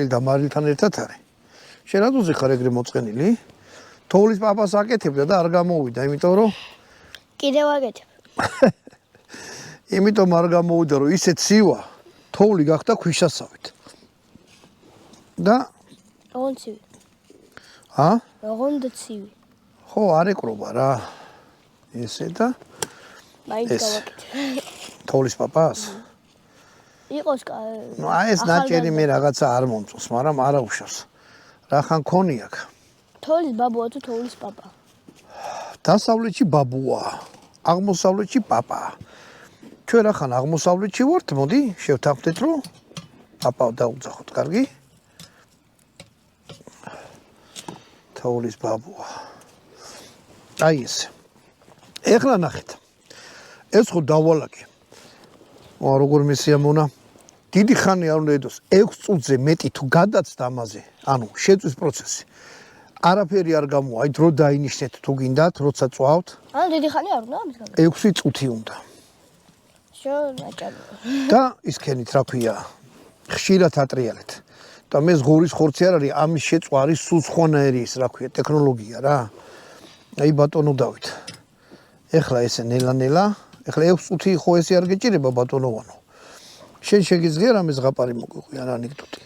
და მარილთან ერთად არის. შენ რატოზე ხარ ეგრე მოწყენილი? თოვლის პაპას აკეთებდა და არ გამოვიდა, იმიტომ რომ კიდევ აკეთებ. იმიტომ არ გამოვიდა, რომ ისე ცივა, თოვლი გახდა ქვიშასავით. და როგორ ცივი? როგორ ცივი? ხო, არ ეკრობა რა. ესე და მაინც გავაკეთე. თოვლის პაპას? იყოს ნუ ეს ნაჭერი მე რაღაცა არ მომწონს, მაგრამ არა უშავს. რა ხან ქონი აქ? თოვლის ბაბუა თუ თოვლის პაპა? დასავლეთში ბაბუა, აღმოსავლეთში პაპა. ჩვენ რა ხან აღმოსავლეთში ვართ, მოდი, შევთანხმდეთ, რომ პაპა დაუძახოთ, კარგი? თოვლის ბაბუა. აი ეს. ეხლა ნახეთ. ეს ხო დავალაგე. როგორ მესიამონა? დიდი ხანი არ უნდა ედოს 6 წუთზე მეტი თუ გადაცდა ამაზე, ანუ შეწვის პროცესი. არაფერი არ გამოვა, აი დრო დაინიშნეთ თუ გინდათ, როცა წვავთ. ანუ დიდი ხანი არ უნდა ამის გამო? 6 წუთი უნდა. და ისქენით რა ქვია, ხშირად ატრიალეთ. და მე ზღურის ხორცი არ არის, ამის შეწვა არის სულ სხვანაირი ის რა ქვია, ტექნოლოგია რა. აი ბატონო დავით. ეხლა ესე ნელა-ნელა, ეხლა 6 წუთი ხო ესე არ გეჭირება ბატონოვანო. შენ შეგიძლია რამე ზღაპარი მოგვიყვი, არა ანეკდოტი.